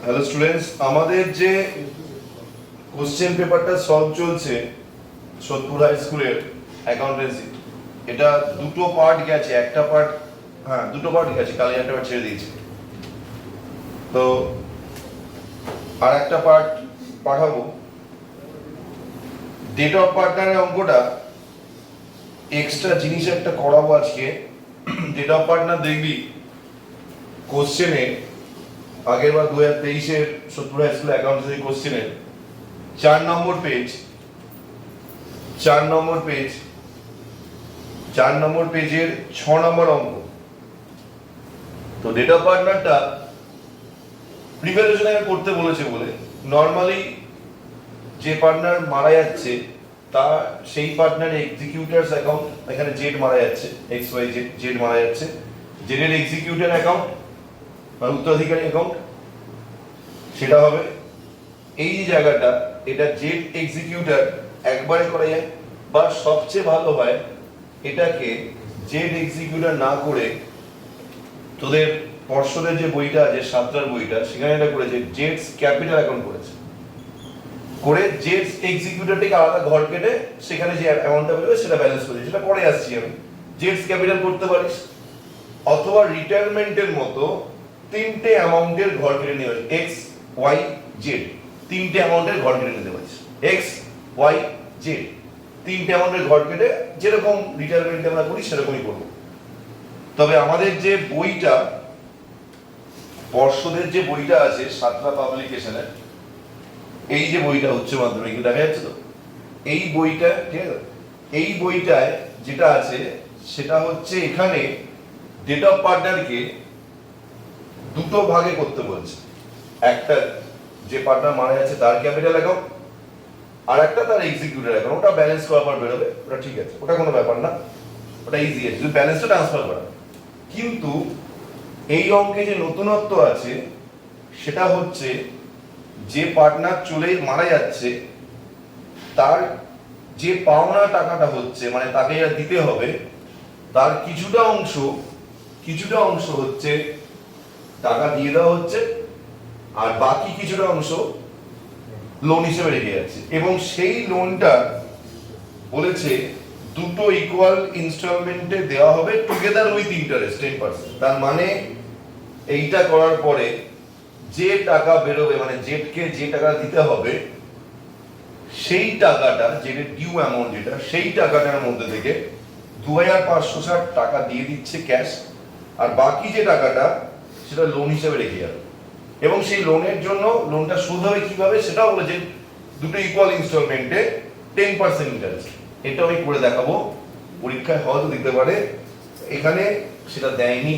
Hello students, আমাদের যে question পেপারটা সলভ চলছে সোদপুর হাই স্কুলের অ্যাকাউন্টেন্সি, এটা দুটো পার্ট গেছে। একটা পার্ট, হ্যাঁ দুটো পার্ট গেছে, কালকে একটা পার্ট ছেড়ে দিয়েছি। তো আর একটা পার্ট পাঠাবো। ডেট অফ পার্টনারের অঙ্কটা এক্সট্রা জিনিস একটা করাবো আজকে। ডেট অফ পার্টনার দেখবি কোশ্চেনে আগের বার 2023-এর সোদপুর হাই স্কুল অ্যাকাউন্টেন্সি কোশ্চেনের 4 নম্বর পেজের 6 নম্বর অঙ্ক। তো ডেটা পার্টনারটা প্রিপারেশন করতে বলেছে বলে নর্মালি যে পার্টনার মারা যাচ্ছে তা সেই পার্টনার এক্সিকিউটারস অ্যাকাউন্ট, এখানে জেড মারা যাচ্ছে, এক্স ওয়াই জেড মারা যাচ্ছে, জেডের এক্সিকিউটার অ্যাকাউন্ট মানে উত্তরাধিকারী অ্যাকাউন্ট সেটা হবে এই যে জায়গাটা। এটা জেড এক্সিকিউটার একবারে করা যায়, বা সবচেয়ে ভালো হয় এটাকে জেড এক্সিকিউটার না করে তোদের পর্ষদের যে বইটা আছে সাতটার বইটা, সেখানে এটা করেছে জেডস ক্যাপিটাল অ্যাকাউন্ট করেছে, করে জেডস এক্সিকিউটারটাকে আলাদা ঘর কেটে সেখানে যে অ্যামাউন্টটা বেরোবে সেটা ব্যালেন্স করেছে। সেটা পরে আসছি আমি। জেডস ক্যাপিটাল করতে পারিস, অথবা রিটায়ারমেন্টের মতো তিনটে অ্যামাউন্টের ঘর কেটে নিয়ে পারিস। এক্স ওয়াই জেড তিনটে অ্যামাউন্টের ঘর কেটে নিতে পারিস। এক্স ওয়াই জেড তিনটে অ্যামাউন্টের ঘর কেটে যেরকম রিটায়ারমেন্ট আমরা করি সেরকমই করবো। তবে আমাদের যে বইটা পর্ষদের যে বইটা আছে সাতরা পাবলিকেশনের, এই যে বইটা উচ্চ মাধ্যমিক দেখা যাচ্ছে তো, এই বইটা ঠিক আছে, এই বইটায় যেটা আছে সেটা হচ্ছে এখানে ডেট অফ পার্টনারকে দুটো ভাগে করতে বলছে। একটা যে পার্টনার মারা যাচ্ছে তার ক্যাপিটাল অ্যাকাউন্ট, আর একটা তার এক্সিকিউটার অ্যাকাউন্ট। ওটা ব্যালেন্স করার পর বেরোবে, ওটা ঠিক আছে, ওটা কোনো ব্যাপার না, ওটা ইজি আছে, শুধু ব্যালেন্সটা ট্রান্সফার করা। কিন্তু এই অঙ্কে যে নতুনত্ব আছে সেটা হচ্ছে যে পার্টনার চলে মারা যাচ্ছে তার যে পাওনা টাকাটা হচ্ছে, মানে তাকে যা দিতে হবে তার কিছুটা অংশ হচ্ছে টাকা দিয়ে দেওয়া হচ্ছে, আর বাকি কিছুটা অংশ লোন হিসেবে রেখে যাচ্ছে। এবং সেই লোনটা বলেছে দুটো ইকুয়াল ইনস্টলমেন্টে দেওয়া হবে টুগেদার উইথ ইন্টারেস্ট 10%। তার মানে এইটা করার পরে যে টাকা বেরোবে, মানে জেডকে যে টাকা দিতে হবে সেই টাকাটা, যেটা ডিউ অ্যামাউন্ট যেটা, সেই টাকাটার মধ্যে থেকে 2560 টাকা দিয়ে দিচ্ছে ক্যাশ, আর বাকি যে টাকাটা সেটা লোন হিসেবে রেখে যাবে। এবং সেই লোনের জন্য লোনটা সুদ হবে কিভাবে সেটাও বলেছে, দুটো ইকুয়াল ইনস্টলমেন্টে 10% ইন্টারেস্ট। এটা আমি করে দেখাবো, পরীক্ষায় হয়তো দিতে পারে। এখানে সেটা দেয়নি,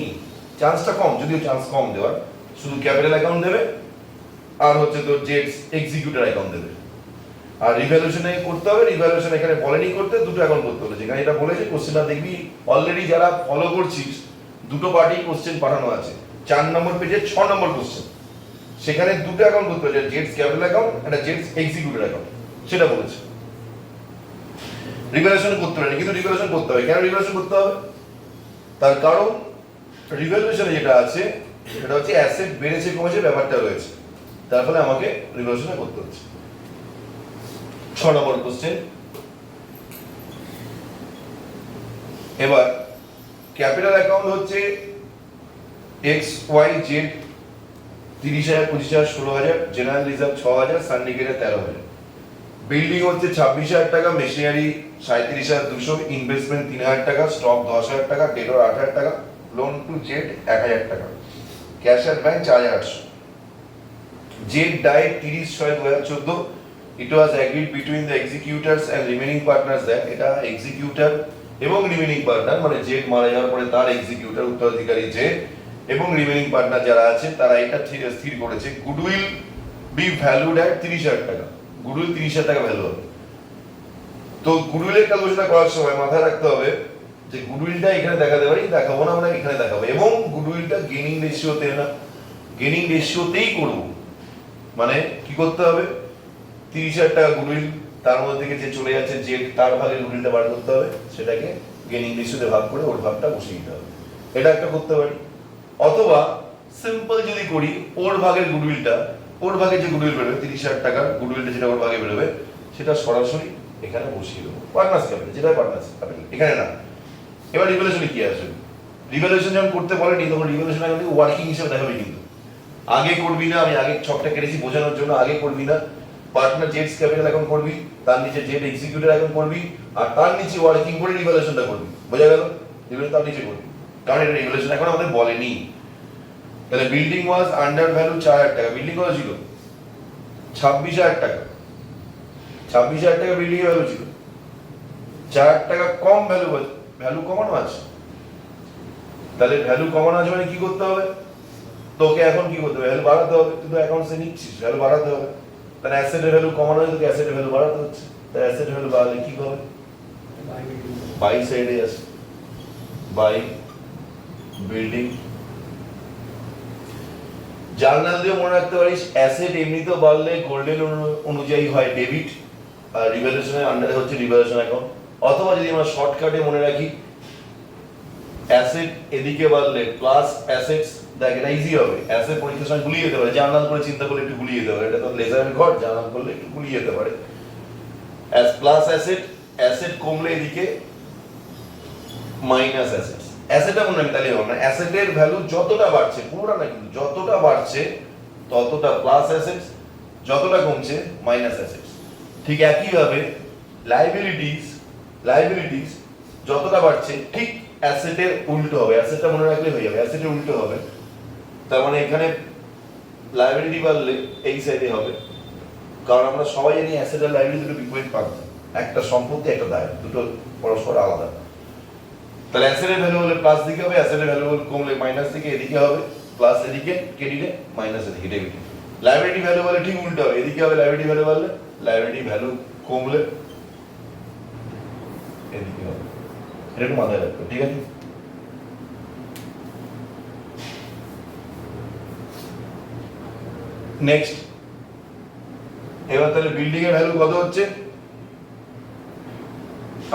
চান্সটা কম, যদিও চান্স কম দেওয়ার। শুধু ক্যাপিটাল অ্যাকাউন্ট দেবে আর হচ্ছে তোর জেডস এক্সিকিউটার অ্যাকাউন্ট দেবে। আর রিভ্যালুয়েশন করতে হবে, রিভ্যালুয়েশন এখানে বলেনি করতে, দুটো অ্যাকাউন্ট করতে বলেছে। এখানে এটা বলেছে, কোশ্চেনটা দেখবি অলরেডি যারা ফলো করছিস দুটো পার্টি কোশ্চেন পাঠানো আছে। 4 নম্বর পেজে 6 নম্বর কোশ্চেন, সেখানে দুটো অ্যাকাউন্ট করতে হয়েছে, জেডস ক্যাপিটাল অ্যাকাউন্ট একটা জেডস এক্সিকিউটিভ অ্যাকাউন্ট, সেটা বলেছে। রিভ্যালুয়েশন করতে হবে, কিন্তু রিভ্যালুয়েশন করতে হবে। কেন রিভ্যালুয়েশন করতে হবে? তার কারণ রিভ্যালুয়েশনে যেটা আছে সেটা হচ্ছে অ্যাসেট বেড়েছে কমেছে ব্যাপারটা রয়েছে, তার ফলে আমাকে রিভ্যালুয়েশন করতে হচ্ছে। 6 নম্বর কোশ্চেন। এবার ক্যাপিটাল অ্যাকাউন্ট হচ্ছে X Y Z 30,000 25,000 16,000, general reserve 6,000, সান্ডিকেটে 13,000, বিল্ডিং হচ্ছে 26,000 টাকা, মেশিনারি 37,200, ইনভেস্টমেন্ট 3,000 টাকা, স্টক 10,000 টাকা, ডেটর 8,000 টাকা, লোন টু জেড 1,000 টাকা, cash at bank 4,800। Z died 30/6/2014। It was agreed between the executors and remaining partners that এটা এক্সিকিউটর এবং রিমেনিং পার্টনার, মানে জেড মারা যাওয়ার পরে তার এক্সিকিউটর উত্তরাধিকারী জেড এবং রিমেনিং পার্টনার যারা আছে তারা এটা স্থির করেছে গুডউইল বি ভ্যালুড অ্যাট 30,000 টাকা। গুডউইল 30,000 টাকা ভ্যালু হবে। তো গুডউইলের ক্যালকুলেশন করার সময় মাথায় রাখতে হবে যে গুডউইলটা এখানে দেখাতে পারি, দেখাবো না, আমরা এখানে দেখাবো। এবং গুডউইলটা গেনিং রেশিওতে না, গেনিং রেশিওতেই করব। মানে কি করতে হবে, 30,000 টাকা গুডউইল, তার মধ্যে থেকে যে চলে যাচ্ছে জেড তার ভাগে গুডউইলটা বার করতে হবে, সেটাকে গেনিং রেশিওতে ভাগ করে ওর ভাগটা বসিয়ে দিতে হবে। এটা একটা করতে পারি। অথবা সিম্পল যদি করি ওর ভাগের গুডউইলটা, ওর ভাগে যে গুডউইল বেরোবে 30,000 টাকার গুডউইলটা যেটা ওর ভাগে বেরোবে সেটা সরাসরি এখানে বসিয়ে দেবো পার্টনার্স ক্যাপিটাল, যেটা পার্টনার্স ক্যাপিটাল এখানে না। এবার রিভ্যালুয়েশনে কি আসবে? রিভ্যালুয়েশন যখন করতে বলেনি তখন রিভ্যালুয়েশন আগে ওয়ার্কিং হিসেবে দেখাবে, কিন্তু আগে করবি না, আমি আগে ছকটা কেটেছি বোঝানোর জন্য, আগে করবি না। পার্টনার জেডস ক্যাপিটাল অ্যাকাউন্ট করবি, তার নিচে জেড এক্সিকিউটিভ অ্যাকাউন্ট করবি, আর তার নিচে ওয়ার্কিং করে রিভ্যালুয়েশনটা করবি। বোঝা গেল? রিভ্যালুয়েশন তার নিচে করবি, কারণ এটা রিভ্যালুয়েশন এখন আমাদের বলেনি। তাহলে বিল্ডিং ওয়াজ আন্ডার ভ্যালু 4,000 টাকা, বিল্ডিং কত ছিল? 26,000 টাকা, 26,000 টাকা বিল্ডিং এর ভ্যালু ছিল, 4 টাকা কম ভ্যালু, ভ্যালু কমানো আছে। তাহলে ভ্যালু কমানো আছে মানে কি করতে হবে? তোকে এখন কি করতে হবে? ভ্যালু বাড়াতে হবে, তুই তো অ্যাকাউন্টসে নিচ্ছিস, ভ্যালু বাড়াতে হবে। তাহলে অ্যাসেটের ভ্যালু কমানো হলে তোকে অ্যাসেটের ভ্যালু বাড়াতে হচ্ছে। তাহলে অ্যাসেটের ভ্যালু বাড়ালে কি হবে? বাই সাইডে আছে, বাই বিল্ডিং। জার্নাল দিয়ে মনে রাখতে পারিস অ্যাসেট এমনিতেও বাড়লে গোল্ডেন অনুযায়ী হয় ডেবিট, আর রিভ্যালুয়েশনের আন্ডারে হচ্ছে রিভ্যালুয়েশন অ্যাকাউন্ট। অথবা যদি আমরা শর্টকাটে মনে রাখি অ্যাসেট এদিকে বাড়লে প্লাস অ্যাসেটস, দেখ এটা ইজি হবে। অ্যাসেট পরীক্ষার সময় গুলিয়ে যেতে পারে, জার্নাল করে চিন্তা করলে একটু গুলিয়ে যেতে পারে, এটা তো লেজারের ঘর, জার্নাল করলে একটু গুলিয়ে যেতে পারে। অ্যাস প্লাস অ্যাসেট, অ্যাসেট কমলে এদিকে মাইনাস অ্যাসেটস। অ্যাসেটটা মনে রাখি তাহলে হবে না, অ্যাসেটের ভ্যালু যতটা বাড়ছে, পুরোটা না কিন্তু, যতটা বাড়ছে ততটা প্লাস অ্যাসেটস, যতটা কমছে মাইনাস অ্যাসেটস। ঠিক একইভাবে লাইবিলিটিস, লাইবিলিটিস যতটা বাড়ছে ঠিক অ্যাসেটের উল্টো হবে। অ্যাসেটটা মনে রাখলে হয়ে যাবে, অ্যাসেটের উল্টো হবে। তার মানে এখানে লাইবিলিটি বাড়লে এই সাইডে হবে, কারণ আমরা সবাই জানি অ্যাসেট আর লাইবিলিটি দুটো বিপরীত পাবো, একটা সম্পত্তি একটা দায়, দুটো পরস্পর আলাদা। তাহলে অ্যাসেটের ভ্যালু হলে প্লাস দিকে হবে, অ্যাসেটের ভ্যালু কমলে মাইনাস দিকে, এদিকে হবে প্লাস, এদিকে ক্রেডিটে মাইনাস, এদিকে ডেবিট। লাইবিলিটি ভ্যালু বলে ঠিক উল্টো হবে, এদিকে হবে লাইবিলিটি ভ্যালু বাড়লে, লাইবিলিটি ভ্যালু কমলে এদিকে হবে। এটা একটু মাথায় রাখবে, ঠিক আছে? নেক্সট, এবার তাহলে বিল্ডিং এর ভ্যালু কত হচ্ছে?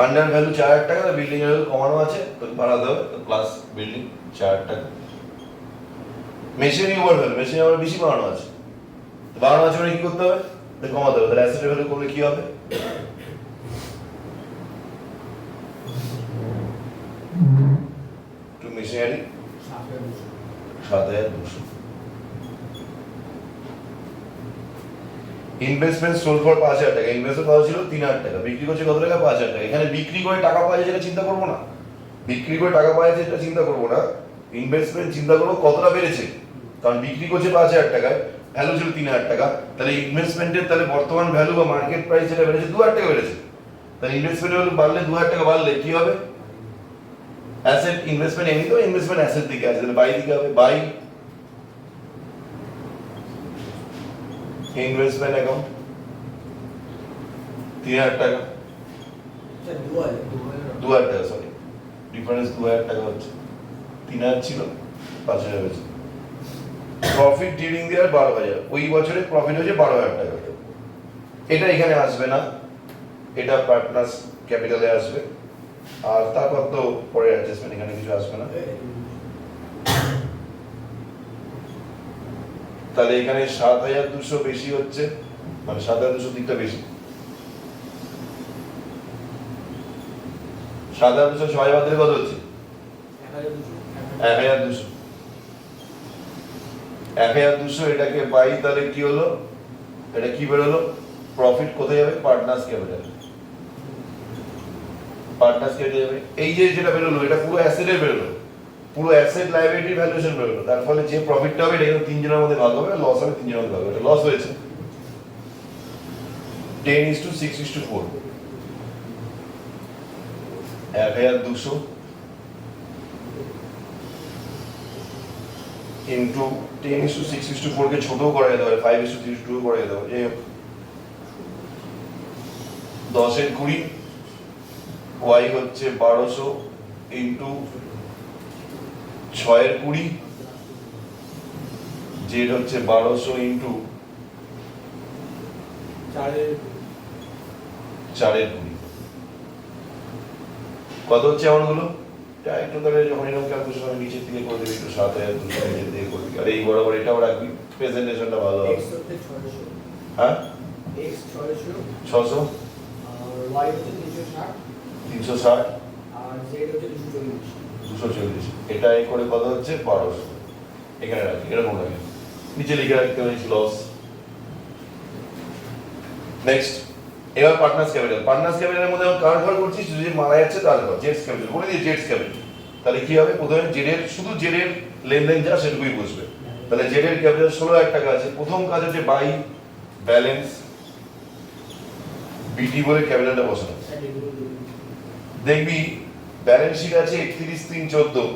আন্ডার ভ্যালু 4,000 টাকা, বিল্ডিং এর ভ্যালু কমানো আছে তো বাড়াতে হবে, তো প্লাস বিল্ডিং 4,000 টাকা। Machinery over value, machinery over বেশি বাড়ানো আছে, তো বাড়ানো আছে মানে কি করতে হবে? তো কমাতে হবে। তাহলে অ্যাসেটের ভ্যালু কমলে কি হবে? To machinery 7,200। Investment sold for 5,000 টাকা, ইনভেস্টমেন্ট কত ছিল? 3,000 টাকা, বিক্রি করছে কত টাকা? 5,000 টাকা। এখানে বিক্রি করে টাকা পাওয়া যায় যেটা চিন্তা করবো না, বিক্রি করে টাকা পাওয়া যায় যেটা চিন্তা করবো না, ইনভেস্টমেন্ট চিন্তা করবো কতটা বেড়েছে। কারণ বিক্রি করছে 5,000 টাকায়, ভ্যালু ছিল 3,000 টাকা, তাহলে ইনভেস্টমেন্টের তাহলে বর্তমান ভ্যালু বা মার্কেট প্রাইস যেটা বেড়েছে 2,000 টাকা বেড়েছে। তাহলে ইনভেস্টমেন্টের ভ্যালু বাড়লে 2,000 টাকা বাড়লে কি হবে? অ্যাসেট ইনভেস্টমেন্ট এমনিতেও ইনভেস্টমেন্ট অ্যাসেট দিকে আছে, তাহলে বাই দিকে হবে, বাই ইনভেস্টমেন্ট অ্যাকাউন্ট 3,000 টাকা, 2,000 টাকা, সরি ডিফারেন্স 2,000 টাকা হচ্ছে, 3,000 ছিল 5,000 হয়েছে। প্রফিট ডিউরিং দ্য ইয়ার 12,000, ওই বছরে প্রফিট হয়েছে 12,000 টাকা। এটা এখানে আসবে না, এটা পার্টনার্স ক্যাপিটালে আসবে, আর তারপর তো পরে অ্যাডজাস্টমেন্ট, এখানে কিছু আসবে না। তাহলে এখানে 7,200 বেশি হচ্ছে, মানে 7,200 দিকটা বেশি, 7,200 ছয় বাদ দিলে কত হচ্ছে? 1,200। 1,200 এটাকে বাই, তাহলে কি হলো? এটা কি বেরোলো? প্রফিট কোথায় যাবে? পার্টনার্স ক্যাপিটাল, পার্টনার্স ক্যাপিটাল যাবে। এই যে যেটা বেরোলো এটা পুরো অ্যাসেটের বেরোলো, পুরো অ্যাসেট লাইবিলিটি ভ্যালুয়েশন বেরোলো। তার ফলে যে প্রফিটটা হবে এটা কিন্তু 3 জনের মধ্যে ভাগ হবে, লস হবে 3 জনের মধ্যে ভাগ হবে। এটা লস হয়েছে 10:6:4, 1,200 ইন্টু 10:6:4 কে ছোটও করা যেতে পারে, 5:3:2 করা যেতে পারে। এই 10-20, ওয়াই হচ্ছে 1200 ইন্টু 6-20, জেড হচ্ছে 1200 ইন্টু 4-20। কত হচ্ছে এমনগুলো? এটা একটু তাহলে যখন এরকম ক্যালকুলেশন আমি নিচের দিকে করে দেবো একটু 7,200 নিচের দিকে করবি, আর এই বরাবর এটাও রাখবি, প্রেজেন্টেশনটা ভালো হবে। x হচ্ছে 600, হ্যাঁ x 600 600 আর y হচ্ছে 360 360 আর z হচ্ছে 240। 240, এটা এই করে কত হচ্ছে 1200, এখানে রাখি এরকম রাখি, নিচে লিখে রাখতে হবে লস। নেক্সট এবার পার্টনার্স ক্যাপিটাল। পার্টনার্স ক্যাপিটালের মধ্যে আমরা কার ঘর করছি, যে মারা যাচ্ছে তার ঘর, জেডস ক্যাপিটাল বলে দিয়ে জেডস ক্যাপিটাল। তাহলে কি হবে, প্রথমে জেডের শুধু জেডের লেনদেন যা সেটুকুই বুঝবে। তাহলে জেডের ক্যাপিটাল 16,000 টাকা আছে। প্রথম কাজ হচ্ছে বাই ব্যালেন্স বিটি বলে ক্যাপিটালটা বসানো। দেখবি ব্যালেন্স শিট আছে 31/3/14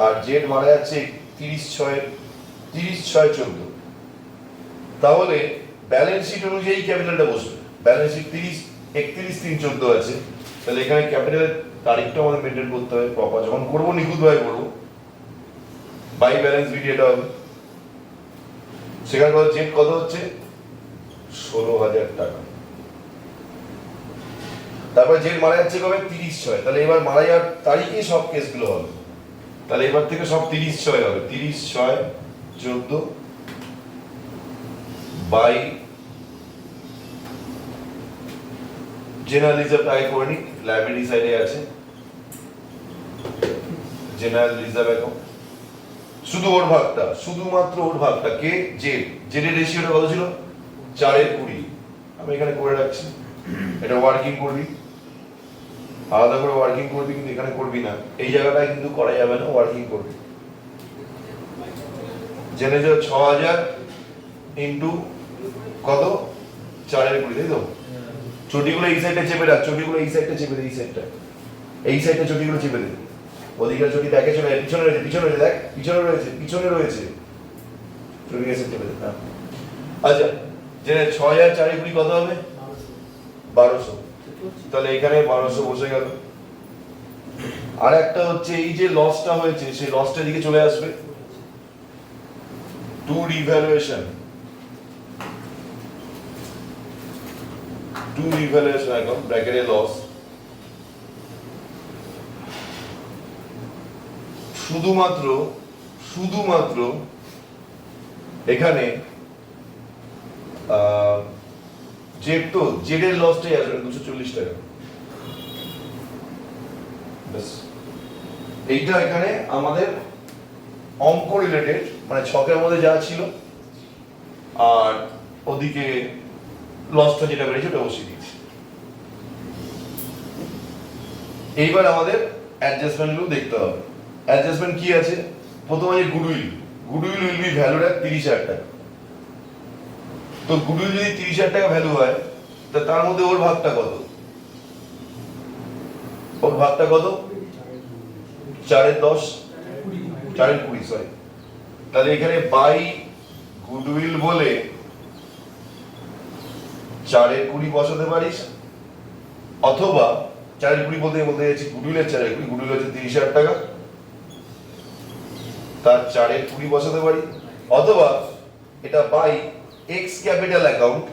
আর জেড মারা যাচ্ছে 30/6/14। তাহলে ব্যালেন্স শিট অনুযায়ী ক্যাপিটালটা বসবে। ব্যালেন্স শিট 31/3/14 আছে, তাহলে এখানে ক্যাপিটালের তারিখটা আমাদের মেনটেন করতে হবে প্রপার, যখন করবো নিখুঁতভাবে করবো। বাই ব্যালেন্স বিটি এটা হবে, সেখানে কত জেড কত হচ্ছে 16,000 টাকা। তারপরে জেড মারা যাচ্ছে কবে 30/6, তাহলে এবার মারা যাওয়ার তারিখে সব কেসগুলো হবে। তাহলে এবার থেকে সব 30/6 হবে, 30/6/14 বাই জেনারেল রিজার্ভ আগে করে নি, লাইবিলিটি সাইডে আছে জেনারেল রিজার্ভ অ্যাকাউন্ট, শুধু ওর ভাগটা, শুধুমাত্র ওর ভাগটা কে জেড, জেডের রেশিওটা কত ছিল 4/20, আমি এখানে করে রাখছি। এটা ওয়ার্কিং করবি, আলাদা করে ওয়ার্কিং করবি, কিন্তু এখানে করবি না, এই জায়গাটায় কিন্তু করা যাবে না, ওয়ার্কিং করবি। জেনে যাও 6,000 ইন্টু কত 4/20, তাই তো? চটিগুলো এই সাইডে চেপে রাখ, চটিগুলো এই সাইডটা চেপে দে, এই সাইডটা, এই সাইডটা চটিগুলো চেপে দে। ওদিকের চটি দেখে চলে, পিছনে রয়েছে, পিছনে রয়েছে, দেখ পিছনে রয়েছে, পিছনে রয়েছে, চটি এসে চেপে দে। আচ্ছা, জেনে 6,000 4/20 কত হবে 1200, তাহলে এখানে 1200 বসে গেল। আর একটা হচ্ছে এই যে লসটা হয়েছে, সেই লসটা দিকে চলে আসবে to revaluation, to revaluation account ব্র্যাকেটে লস। শুধুমাত্র শুধুমাত্র এখানে জেড, তো জেডের লসটাই আসবে 240 টাকা। এইটা এখানে আমাদের অঙ্ক রিলেটেড, মানে ছকের মধ্যে যা ছিল, আর ওদিকে লসটা যেটা বেড়েছে ওটা বসিয়ে দিয়েছি। এইবার আমাদের অ্যাডজাস্টমেন্ট গুলো দেখতে হবে। অ্যাডজাস্টমেন্ট কি আছে, প্রথমে goodwill, goodwill will be valued at 30,000 টাকা। তো গুডউইল যদি 30,000 টাকা ভ্যালু হয়, তা তার মধ্যে ওর ভাগটা কত, ওর ভাগটা কত 4/10, 4/20 সরি। তাহলে এখানে বাই গুডউইল বলে 4/20 বসাতে পারিস, অথবা 4/20 বলতে যাচ্ছি গুডউইলের 4/20, গুডউইল হচ্ছে 30,000 টাকা, তার 4/20 বসাতে পারি, অথবা এটা by X capital account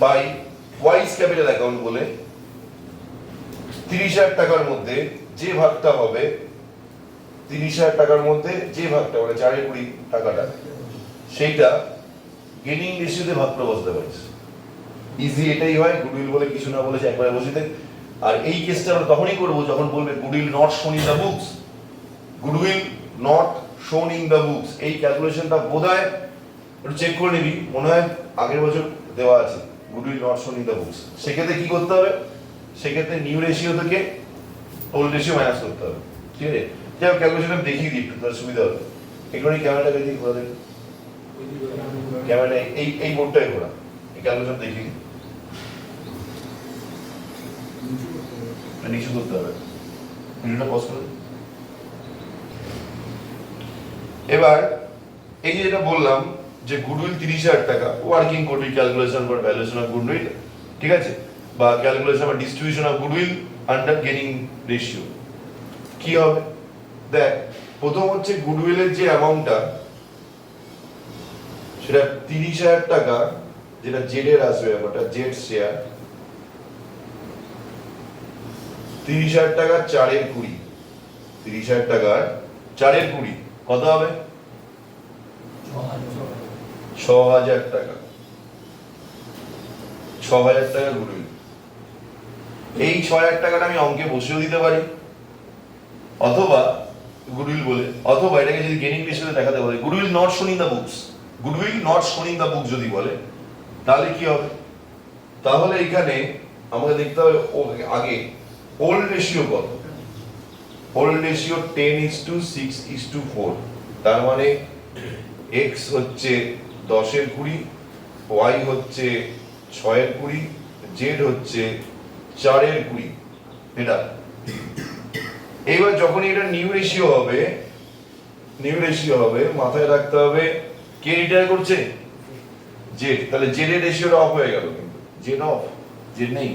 by Y's capital account বলে 30,000 টাকার মধ্যে যে ভাগটা হবে, 30,000 টাকার মধ্যে যে ভাগটা মানে 4/20 টাকাটা, সেইটা গেনিং রেশিওতে ভাগ করে বসাতে পারিস। ইজি এটাই হয়, গুডউইল বলে কিছু না বলেছে একবারে বসিয়ে দে। আর এই কেসটা আমরা তখনই করবো যখন বলবে গুডউইল নট শোন in the books, goodwill not শোন ইন দ্য বুকস। এই ক্যালকুলেশনটা বোধহয় একটু চেক করে নিবি, মনে হয় আগের বছর দেওয়া আছে গুডউইল নট শোন ইন দ্য বুকস। সেক্ষেত্রে কি করতে হবে, সেক্ষেত্রে নিউ রেশিও থেকে ওল্ড রেশিও মাইনাস করতে হবে, ঠিক আছে? যাই হোক, ক্যালকুলেশনটা দেখিয়ে দিই একটু, তার সুবিধা হবে। এগুলো ক্যামেরাটাকে দিয়ে ঘোরা দেখি, ক্যামেরা এই এই বোর্ডটাই ঘোরা, এই ক্যালকুলেশন দেখি নিচু করতে হবে, ভিডিওটা পজ করে। এবার এই যে যেটা বললাম যে গুডউইল 30,000 টাকা, ওয়ার্কিং করবি calculation for valuation of goodwill, ঠিক আছে, বা ক্যালকুলেশন বা distribution of goodwill under gaining ratio. কি হবে দেখ, প্রথম হচ্ছে গুডউইলের যে অ্যামাউন্টটা সেটা 30,000 টাকা, যেটা জেড এর আসবে, ব্যাপারটা জেড শেয়ার 30,000 টাকার 4 এর 20, 30,000 টাকার 4 এর 20 কত হবে? 6,000 টাকা। 6,000 টাকা গুডউইল। এই 6,000 টাকাটা আমি অঙ্কে বসেও দিতে পারি, অথবা গুডউইল বলে, অথবা এটাকে যদি গেনিং রেশিওতে দেখাতে বলে, গুডউইল নট শোন in the books, goodwill not শোন ইন দ্য বুকস যদি বলে, তাহলে কি হবে? তাহলে এখানে আমাকে দেখতে হবে আগে ওল্ড রেশিও কত। ওল্ড রেশিও 10:6:4, তার মানে x হচ্ছে 10 এর 20, y হচ্ছে 6 এর 20, z হচ্ছে 4 এর 20। এটা এইবার যখন এটা নিউ রেশিও হবে, মাথায় রাখতে হবে কে রিটায়ার করছে? জেড। তাহলে জেড এর রেশিওটা অফ হয়ে গেল, কিন্তু জেড অফ, জেড নেই।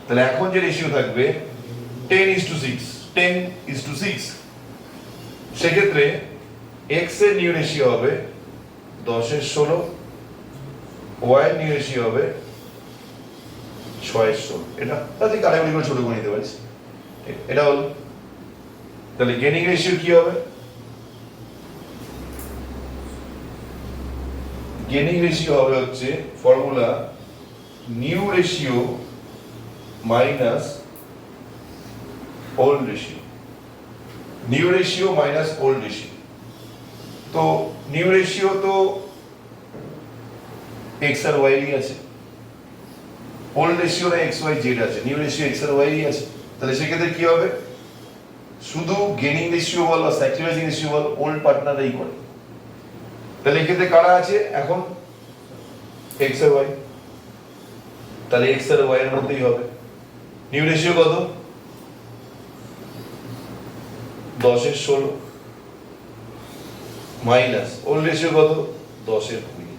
তাহলে এখন যে রেশিও থাকবে 10:6, সেক্ষেত্রে x এর নিউ রেশিও হবে 10:16, y এর নিউ রেশিও হবে 6:16। এটা তাতে কাটাকুটি করে ছোট করে নিতে পারিস। এটা হলো, তাহলে গেনিং রেশিও কি হবে? গেনিং রেশিও হবে হচ্ছে formula new ratio minus old ratio, new ratio minus old ratio. তো নিউ রেশিও তো এক্স আর ওয়াই আছে, ওল্ড রেশিও না এক্স ওয়াই জেড আছে, নিউ রেশিও এক্স আর ওয়াই আছে। তাহলে সেক্ষেত্রে কি হবে? শুধু গেনিং রেশিও বল বা স্যাক্রিফাইসিং রেশিও বল, ওল্ড পার্টনাররাই করে। তাহলে এক্ষেত্রে কারা আছে এখন? এক্স আর ওয়াই। তাহলে এক্স আর ওয়াই এর মধ্যেই হবে। নিউ রেশিও কত? 10:16 মাইনাস ওল্ড রেশিও কত? 10:20।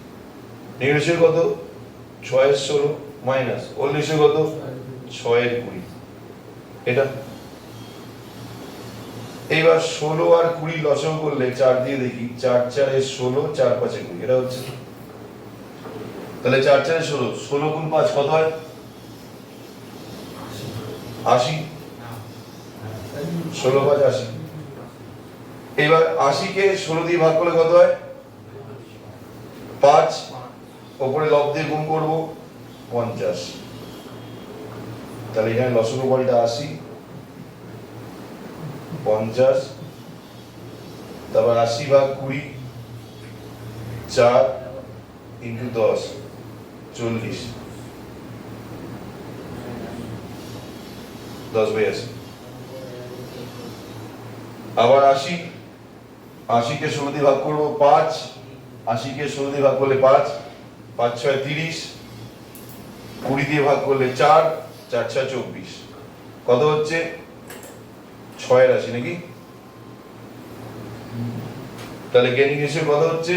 নিউ রেশিও কত? 6:16 মাইনাস ওল্ড রেশিও কত? 6:20। এটা এইবার 16 আর 20 লসাগু করলে 4 দিয়ে দেখি, 4×4=16, 4×5=20, এটা হচ্ছে। তাহলে 4×4=16, 16 গুণ 5 কত হয়? 80। 16×5=80। এবার 80 কে 16 দিয়ে ভাগ করলে কত হয়? 5, উপরে লব দিয়ে গুণ করব 50। তাহলে এখানে লসাগু বলটা 80, 50, তারপর 80/20, 4 × 10, 40, 10/80। আবার 80 কে 16 দিয়ে ভাগ করবো 5, 80 কে 16 দিয়ে ভাগ করলে 5, 5×6 = 30, 20 দিয়ে ভাগ করলে 4, 4×6 = 24। কত হচ্ছে? 6/80 নাকি? তাহলে গেনিং রেশিও কত হচ্ছে?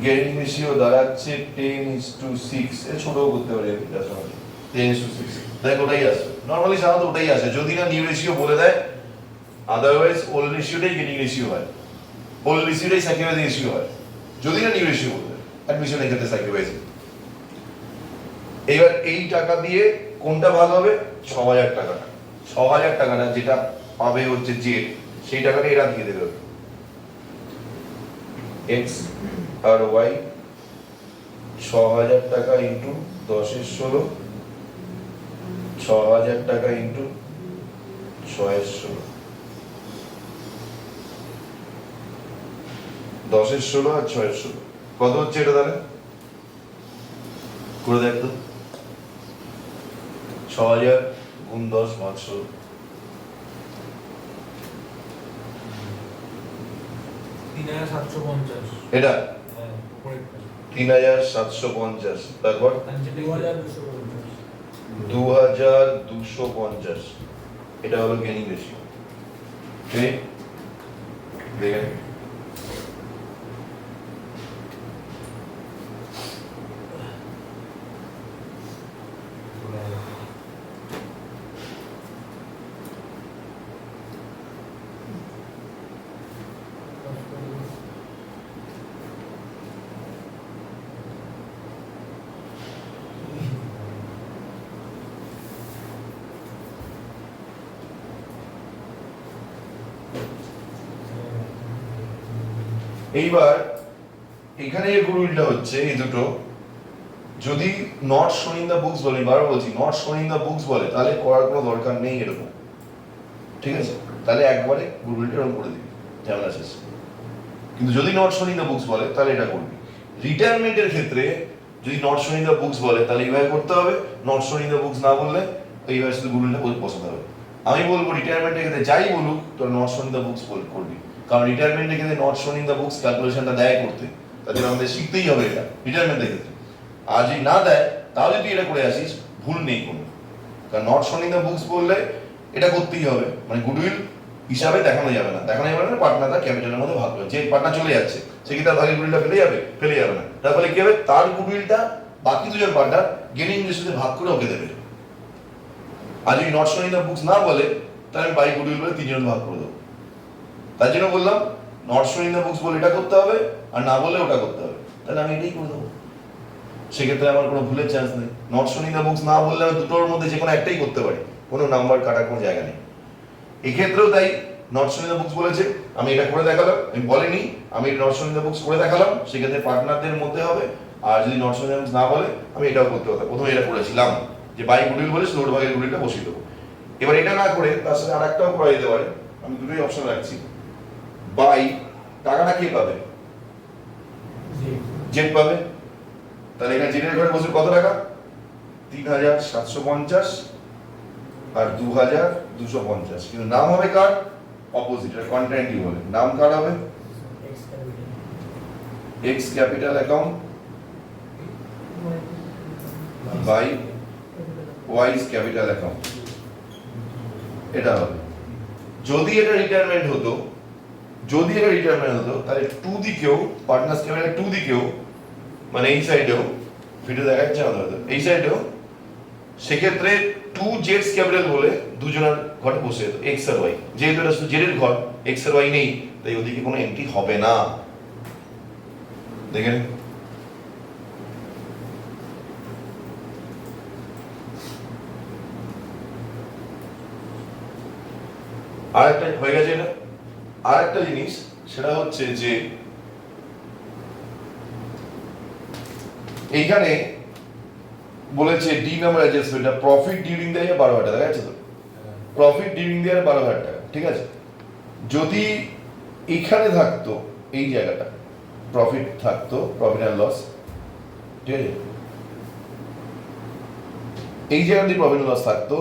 গেনিং রেশিও দাঁড়াচ্ছে 10:6। এ ছোটও করতে পারি আমি, 10:6। দেখো ওটাই আসবে, নরমালি সাধারণত ওটাই আসে, যদি না নিউ রেশিও বলে দেয়। আদারওয়াইজ ওল্ড রেশিওটাই গেনিং রেশিও হয়, ওল্ড রেশিওটাই স্যাক্রিফাইসিং রেশিও হয়, যদি না নিউ রেশিও বলে দেয়। অ্যাডমিশন এর ক্ষেত্রে স্যাক্রিফাইসিং। এবার এই টাকা দিয়ে কোনটা ভাগ হবে? 6,000 টাকাটা। 6,000 টাকাটা যেটা পাবে হচ্ছে জেড, সেই টাকাটা এরা দিয়ে দেবে। এক্স আর ওয়াই 6,000 টাকা ইন্টু 10/16, 6,000 টাকা ইন্টু 6/16, 10/16 আর 6/16 কত হচ্ছে? এটা তাহলে করে দেখ তো। 6,000 গুণ 10 ভাগ 16, 3,750। এটা হ্যাঁ, উপরেরটা। 3,750, তারপর 2,250। এটা হলো গেনিং রেশিও। ঠিক দেখেন, এইবার এখানে যে গুডউইলটা হচ্ছে এই দুটো যদি নট শোন ইন দ্য বুকস বলে, বারবার বলছি নট শোন ইন দ্য বুকস বলে, তাহলে করার কোনো দরকার নেই এরকম, ঠিক আছে? তাহলে একবারে গুডউইলটা এরকম করে দিবি, ঝামেলা শেষ। কিন্তু যদি নট শোন ইন দ্য বুকস বলে তাহলে এটা করবি। রিটায়ারমেন্টের ক্ষেত্রে যদি নট শোন ইন দ্য বুকস বলে তাহলে এইভাবে করতে হবে, নট শোন ইন দ্য বুকস না বললে এইভাবে শুধু গুডউইলটা বসাতে হবে। আমি বলবো রিটায়ারমেন্টের ক্ষেত্রে যাই বলুক তোর নট শোন ইন দ্য বুকস করবি, কারণ রিটায়ারমেন্টের ক্ষেত্রে নট শোন ইন দ্য বুকস ক্যালকুলেশনটা দেয় করতে, তাদের আমাদের শিখতেই হবে এটা রিটায়ারমেন্টের ক্ষেত্রে। আর যদি না দেয় তাহলে তুই এটা করে আসিস, ভুল নেই কোনো, কারণ নট শোন ইন দ্য বুকস বললে এটা করতেই হবে, মানে গুডউইল হিসাবে দেখানো যাবে না, পার্টনার তার ক্যাপিটালের মধ্যে ভাগ করবে। যে পার্টনার চলে যাচ্ছে সে কি তার ভাগের গুডউইলটা ফেলে যাবে না, তার ফলে কি হবে তার গুডউইলটা বাকি দুজন পার্টনার গেনিং রেশিওতে ভাগ করে ওকে দেবে। আর যদি নট শোন ইন দ্য বুকস না বলে তাহলে আমি বাই গুডউইল বলে তিনজন ভাগ করে দেবো। তার জন্য বললাম নট শোন ইন দ্য বুকস বলে এটা করতে হবে, আর না বলে ওটা করতে হবে, তাহলে আমি এটাই করে দেবো। সেক্ষেত্রে আমার কোনো ভুলের চান্স নেই। নট শোন ইন দ্য বুকস না বললে আমি দুটোর মধ্যে যে কোনো একটাই করতে পারি, কোনো নাম্বার কাটার কোনো জায়গা নেই। এক্ষেত্রেও তাই নট শোন ইন দ্য বুকস বলেছে, আমি এটা করে দেখালাম, আমি বলিনি আমি নট শোন ইন দ্য বুকস করে দেখালাম, সেক্ষেত্রে পার্টনারদের মধ্যে হবে। আর যদি নট শোন ইন দ্য বুকস না বলে আমি এটাও করতে পারতাম, প্রথমে এটা করেছিলাম যে বাই গুডউইল বলে শুধু ওর ভাগের গুডউইলটা বসিয়ে দেবো। এবার এটা না করে তার সাথে আরেকটাও করা যেতে পারে, আমি দুটোই অপশন রাখছি। বাই টাকাটা কে পাবে? জেড পাবে। তাহলে এখানে জেডের ঘরে বসে কত টাকা? 3,750 আর 2,250, কিন্তু নাম হবে কার? অপোজিট, এটা কন্ট্রান্টি বলে। নাম কার হবে? X capital account by Y's capital account, এটা হবে। যদি এটা রিটায়ারমেন্ট হতো, তাহলে টু দিকেও পার্টনার্স ক্যাপিটাল টু দিকেও, মানে এই সাইডেও ভিডিও দেখাচ্ছে আমাদের, এই সাইডেও সেক্ষেত্রে টু জেডস ক্যাপিটাল বলে দুজনের ঘরে বসে যেত এক্স আর ওয়াই। যেহেতু এটা শুধু জেডের ঘর, এক্স আর ওয়াই নেই, তাই ওদিকে কোনো এন্ট্রি হবে না। দেখেন আরেকটা হয়ে গেছে। এটা আরেকটা জিনিস, সেটা হচ্ছে যে এইখানে বলেছে ডি নাম্বার অ্যাডজাস্টমেন্টটা প্রফিট ডিউরিং দ্য ইয়ার 12,000 টাকা, দেখা যাচ্ছে তো? প্রফিট ডিউরিং দ্য ইয়ার 12,000 টাকা, ঠিক আছে? যদি এখানে থাকতো এই জায়গাটা প্রফিট থাকতো, প্রফিট অ্যান্ড লস, ঠিক আছে, এই জায়গাটি প্রফিট অ্যান্ড লস থাকতো,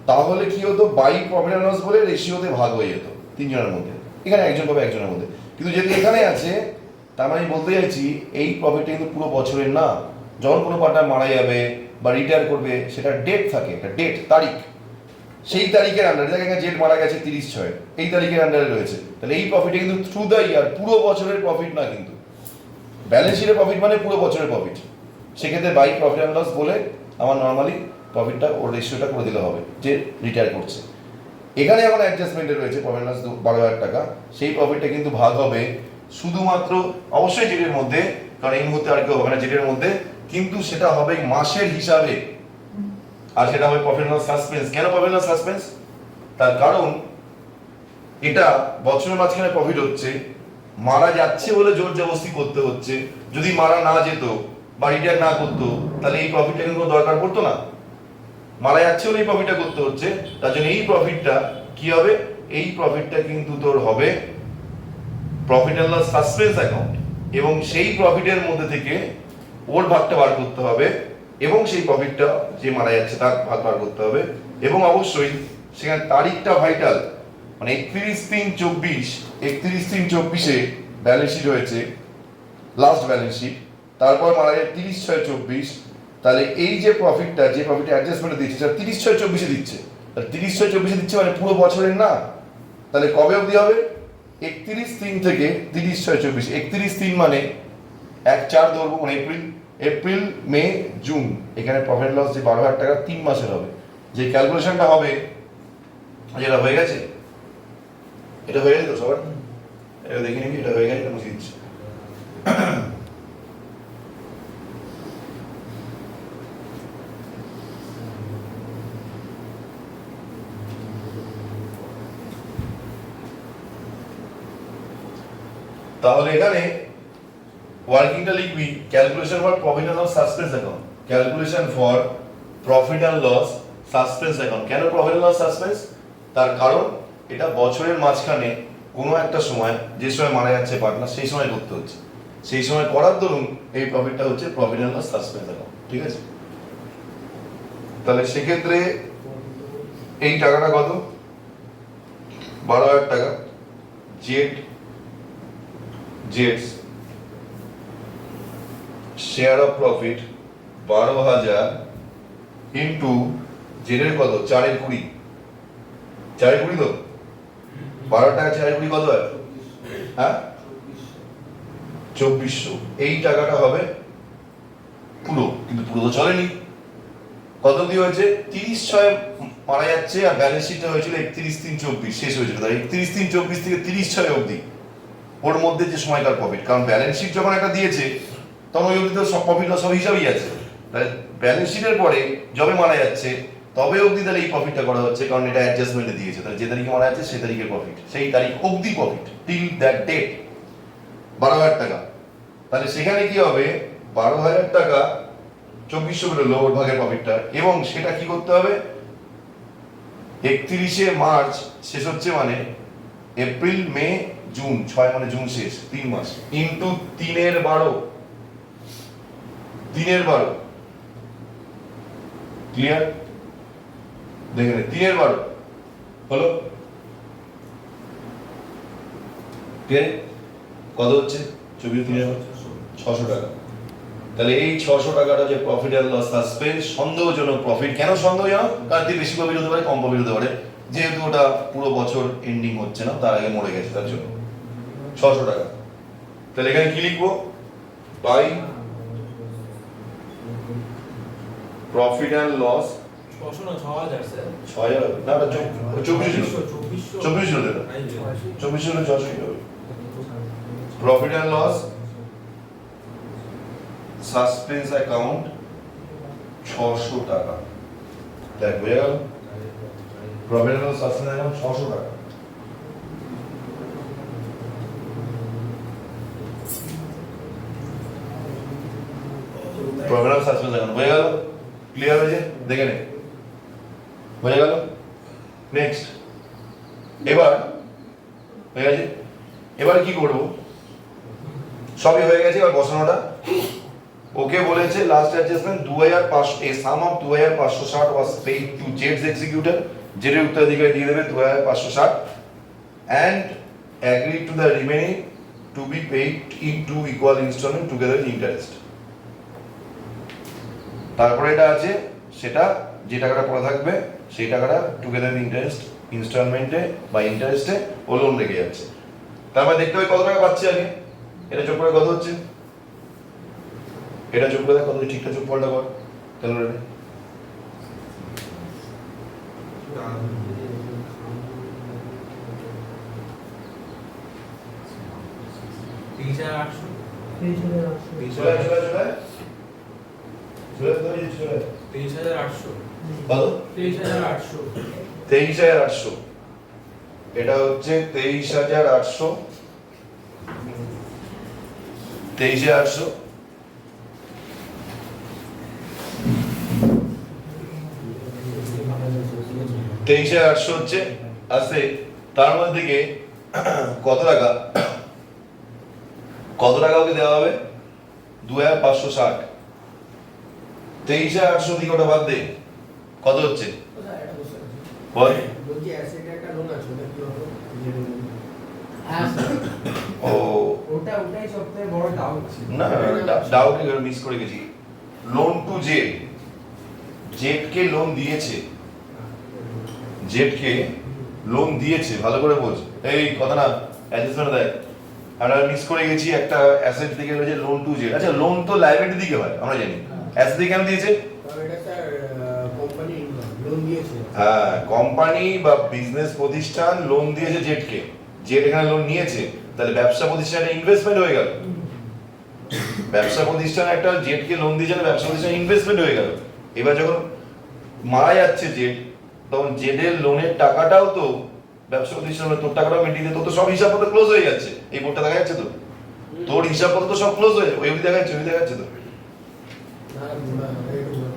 তাহলে কি হতো? বাই প্রফিট অ্যান্ড লস বলে রেশিওতে ভাগ হয়ে যেত তিনজনের মধ্যে, এখানে একজন পাবে একজনের মধ্যে। কিন্তু যেহেতু এখানে আছে, তার মানে বলতে চাইছি এই প্রফিটটা কিন্তু পুরো বছরের না। যখন কোনো পার্টনার মারা যাবে বা রিটায়ার করবে, সেটা ডেট থাকে, একটা ডেট, তারিখ, সেই তারিখের আন্ডারে, দেখেন জেড মারা গেছে 30/6, এই তারিখের আন্ডারে রয়েছে, তাহলে এই প্রফিটটা কিন্তু থ্রু দ্য ইয়ার, পুরো বছরের প্রফিট না, কিন্তু ব্যালেন্স শিটের প্রফিট মানে পুরো বছরের প্রফিট। সেক্ষেত্রে বাই প্রফিট অ্যান্ড লস বলে আমার নর্মালি প্রফিটটা ওর রেশিওটা করে দিলে হবে যে রিটায়ার করছে। এখানে এখন অ্যাডজাস্টমেন্টে রয়েছে প্রফিট লস 12,000 টাকা, সেই প্রফিটটা কিন্তু ভাগ হবে শুধুমাত্র অবশ্যই জেডের মধ্যে, কারণ এই মুহূর্তে আর কেউ হবে না জেডের মধ্যে, কিন্তু সেটা হবে মাসের হিসাবে, আর সেটা হবে প্রফিট লস সাসপেন্স। কেন প্রফিট লস সাসপেন্স? তার কারণ এটা বছরের মাঝখানে প্রফিট হচ্ছে, মারা যাচ্ছে বলে জোর জবরদস্তি করতে হচ্ছে। যদি মারা না যেত বা রিটায়ার না করতো, তাহলে এই প্রফিটটা কিন্তু কোনো দরকার পড়তো না। মারা যাচ্ছে বলে এই প্রফিটটা করতে হচ্ছে, তার জন্য এই প্রফিটটা কি হবে? এই প্রফিটটা কিন্তু তোর হবে profit and loss suspense account, এবং সেই প্রফিটের মধ্যে থেকে ওর ভাগটা বার করতে হবে, এবং সেই প্রফিটটা যে মারা যাচ্ছে তার ভাগ বার করতে হবে। এবং অবশ্যই সেখানে তারিখটা ভাইটাল, মানে 31/3/24 ব্যালেন্স শিট হয়েছে, লাস্ট ব্যালেন্স শিট, তারপর মারা যায় 30/6/24, তাহলে এই যে প্রফিটটা, যে প্রফিট অ্যাডজাস্টমেন্ট দিচ্ছে সেটা 30/6/24 দিচ্ছে, তাহলে 30/6/24 দিচ্ছে মানে পুরো বছরের না, তাহলে কবে অবধি হবে? 31/3 থেকে 30/6/24, 31/3 মানে 1/4 ধরবো, মানে এপ্রিল মে জুন, এখানে প্রফিট লস যে 12,000 টাকা 3 মাসের হবে। যে ক্যালকুলেশনটা হবে, যেটা হয়ে গেছে, এটা হয়ে গেছে তো সবার? এটা দেখে নিবি, এটা হয়ে গেছে, মুছে দিচ্ছি। তাহলে এখানে ওয়ার্কিংটা লিখবি calculation for profit and loss suspense account, calculation for profit and loss suspense account. কেন প্রফিট অ্যান্ড লস সাসপেন্স? তার কারণ এটা বছরের মাঝখানে কোনো একটা সময়, যে সময় মারা যাচ্ছে পার্টনার, সেই সময় করতে হচ্ছে। সেই সময় করার দরুন এই প্রফিটটা হচ্ছে profit and loss suspense account. ঠিক আছে, তাহলে সেক্ষেত্রে এই টাকাটা কত? 12,000 টাকা। জেডস শেয়ার অফ প্রফিট 12,000 ইন্টু জেডের কত? 4/20। 4/20 তো 12 টাকা 4/20 কত হয়? হ্যাঁ, 2400। এই টাকাটা হবে পুরো, কিন্তু পুরো তো চলেনি। কত দিয়ে হয়েছে? 30/6 মারা যাচ্ছে, আর ব্যালেন্স শিটটা হয়েছিল 31/3/24 শেষ হয়েছিল। তাই 31/3/24 থেকে 30/6 অবধি ওর মধ্যে যে সময়কার প্রফিট, কারণ ব্যালেন্স শিট যখন একটা দিয়েছে তখন ওই অবধি তো সব প্রফিট লস সব হিসাবই আছে। তাহলে ব্যালেন্স শিটের পরে যবে মারা যাচ্ছে তবে অবধি তাহলে এই প্রফিটটা করা হচ্ছে, কারণ এটা অ্যাডজাস্টমেন্টে দিয়েছে। তাহলে যে তারিখে মারা যাচ্ছে সেই তারিখের প্রফিট, সেই তারিখ অবধি প্রফিট, টিল দ্যাট ডেট 12,000 টাকা। তাহলে সেখানে কি হবে? 12,000 টাকা 2400 বেরোলো ওর ভাগের প্রফিটটা, এবং সেটা কি করতে হবে? 31শে মার্চ শেষ হচ্ছে, মানে এপ্রিল মে জুন, 6 মানে জুন শেষ, 3 মাস, ইন্টু 3/12। 3/12 ক্লিয়ার? দেখেন 3/12 হলো। কত হচ্ছে? 600 টাকা। তাহলে এই 600 টাকাটা যে প্রফিট অ্যান্ড লস সাসপেন্স, সন্দেহজনক প্রফিট। কেন সন্দেহজনক? কারণ বেশি প্রফিট হতে পারে, কম প্রফিট হতে পারে, যেহেতু ওটা পুরো বছর এন্ডিং হচ্ছে না, তার আগে মরে গেছে, তার জন্য 600 টাকা। তাহলে এখানে কি লিখবো? By profit and loss 6,000 sir. 6,000 না, 2400 ছিল এটা, 2400 হলে 600 কি হবে? Profit and loss suspense account 600 টাকা। দেখ বোঝা গেল? Profit and loss suspense account 600 টাকা। প্রফিট অ্যান্ড সাসপেন্স অ্যাকাউন্ট বোঝা গেল? ক্লিয়ার হয়েছে? দেখে নে, বোঝা গেল? নেক্সট, এবার হয়ে গেছে। এবার কি করব? সবই হয়ে গেছে, এবার বসানোটা। ওকে বলেছে last adjustment 2500, A sum of 2560 was paid to জেডস এক্সিকিউটর, জেডের উত্তরাধিকারী দিয়ে দেবে 2560, and agreed to the remaining to be paid in 2 equal installment together with interest। তারপরে এটা আছে, সেটা যে টাকাটা পড়ে থাকবে সেই টাকাটা টুগেদার উইথ ইন্টারেস্ট ইনস্টলমেন্টে বা ইন্টারেস্টে ও লোন রেখে যাচ্ছে। তারপরে দেখতে হবে কত টাকা পাচ্ছে আগে, এটা যোগ করে কত হচ্ছে, এটা যোগ করে দেখ কত, ঠিকঠাক যোগ ফলটা কর ক্যালকুলেটরে। কত? 23,800। এটা হচ্ছে 23,800, 23,800। হচ্ছে আসছে, তার মধ্যে থেকে কত টাকা ওকে দেওয়া হবে? 2,560। 23,800 থেকে ওটা বাদ দে, কত হচ্ছে বল? বলছি অ্যাসেটে একটা লোন আছে, ওটা কি হবে? ও ওটাই সবথেকে বড় ডাউট ছিল। না, ডাউট মিস করে গেছি। লোন টু জেড, জেডকে লোন দিয়েছে, জেডকে লোন দিয়েছে, ভালো করে বোঝ। এই কথা না, অ্যাডজাস্টমেন্ট দেখ, আমরা মিস করে গেছি একটা অ্যাসেট দিকে রয়েছে লোন টু জেড। আচ্ছা, লোন তো লায়াবিলিটি দিকে হয়, আমরা জানি। অ্যাসেট দিকে কেন দিয়েছে? কারণ এটা স্যার কোম্পানি লোন দিয়েছে। হ্যাঁ, কোম্পানি বা বিজনেস প্রতিষ্ঠান লোন দিয়েছে জেডকে, জেড এখানে লোন নিয়েছে, তাহলে ব্যবসা প্রতিষ্ঠানে ইনভেস্টমেন্ট হয়ে গেল। ব্যবসা প্রতিষ্ঠান একটা জেডকে লোন দিয়েছে, ব্যবসা প্রতিষ্ঠান ইনভেস্টমেন্ট হয়ে গেল। এবার যখন মারা যাচ্ছে জেড, তখন জেডের লোনের টাকাটাও তো ব্যবসা প্রতিষ্ঠানের, তোর টাকাটাও মিটিয়ে, তোর তো সব হিসাব মতো ক্লোজ হয়ে যাচ্ছে। এই বোর্ডটা দেখা যাচ্ছে তো? তোর হিসাবপত্র তো সব ক্লোজ হয়ে যাবে। ওই দেখাচ্ছে তো।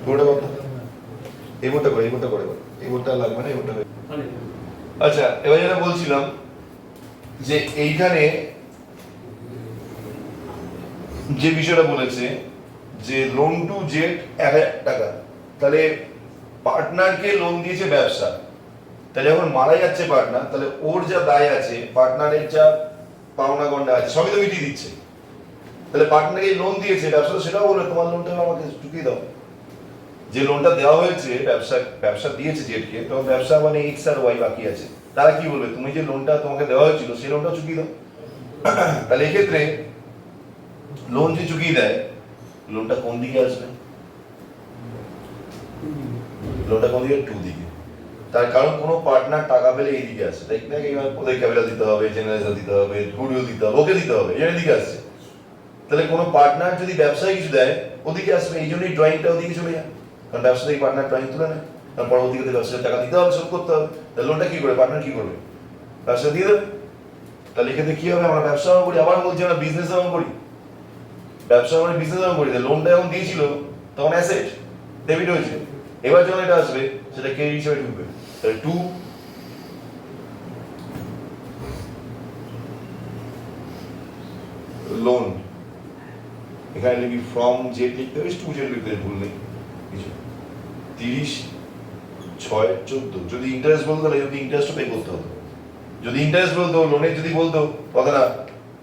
পুরোটা কত? এই বোর্ডটা করে, এই বোর্ডটা লাগবে না, এই বোর্ডটা। আচ্ছা, এবার যেটা বলছিলাম যে এইখানে যে বিষয়টা বলেছে যে লোন টু জেড 1000 টাকা, তাহলে পার্টনারকে লোন দিয়েছে ব্যবসা, তাহলে যখন মারা যাচ্ছে পার্টনার, তাহলে ওর যা দায় আছে, পার্টনারের যা পাওনা গন্ডা আছে, সবই তো মিটিয়ে দিচ্ছে। তাহলে পার্টনারকে লোন দিয়েছে ব্যবসা, তো সেটাও বলবে তোমার লোনটা আমাকে চুকিয়ে দাও। যে লোনটা দেওয়া হয়েছে ব্যবসা দিয়েছে জেডকে, তখন ব্যবসা মানে এক্স আর ওয়াই বাকি আছে, তারা কি বলবে তুমি যে লোনটা তোমাকে দেওয়া হয়েছিল সেই লোনটা চুকিয়ে দাও। তাহলে এক্ষেত্রে লোন যে চুকিয়ে দেয়, লোনটা কোন দিকে আসবে? লোনটা কোন দিকে? টু দিকে। তার কারণ কোনো পার্টনার টাকা পেলে এই দিকে আসে, তাই না? ওদের ক্যাপিটাল দিতে হবে, জেনারেশন দিতে হবে, গুডউইল দিতে হবে, ওকে দিতে হবে, এর দিকে আসছে। তাহলে কোনো পার্টনার যদি ব্যবসায় কিছু দেয় ওদিকে আসবে, এই জন্যই ড্রয়িংটা ওদিকে চলে যায়, কারণ ব্যবসা থেকে পার্টনার ড্রয়িং তুলে নেয়, কারণ পরবর্তীতে ব্যবসায় টাকা দিতে হবে, শোধ করতে হবে। তাহলে লোনটা কি করে পার্টনার কি করবে? ব্যবসা দিয়ে দেবে। তাহলে এক্ষেত্রে কি হবে? আমরা ব্যবসা করি, আবার বলছি আমরা বিজনেস করি, ব্যবসা মানে বিজনেস করি। লোনটা যখন দিয়েছিল তখন অ্যাসেট ডেবিট হয়েছে, এবার যখন এটা আসবে সেটা ক্রেডিট হিসেবে ঢুকবে। তাহলে টু লোন, এখানে লিখবি ফ্রম জেড লিখতে হবে, টু জেড লিখতে হবে, ভুল নেই কিছু। 30/6/14 যদি ইন্টারেস্ট বলতো, তাহলে যদি ইন্টারেস্ট পে করতে হতো। যদি ইন্টারেস্ট বলতো, লোনের যদি বলতো কথা না,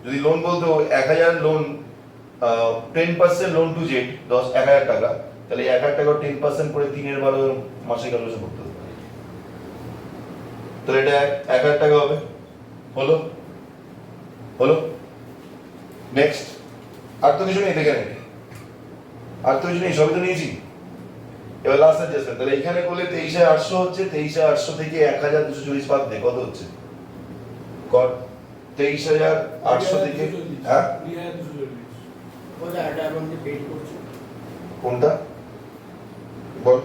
যদি লোন বলতো 1000 লোন, 10% লোন টু জেড 1000 টাকা, তাহলে 1000 টাকা 10% করে 3/12 মাসে ক্যালকুলেশন করতে হতো। তাহলে এটা 1000 টাকা হবে, হলো। নেক্সট, আর তো কিছু নেই, দেখে নেই, আর তো কিছু নেই, সবই তো নিয়েছি। এবার লাস্ট অ্যাডজাস্টমেন্ট, তাহলে এখানে করলে 23,800 হচ্ছে, 23,800 থেকে 1240 বাদ দে, কত হচ্ছে? কর 23,800 থেকে, হ্যাঁ কোনটা বল?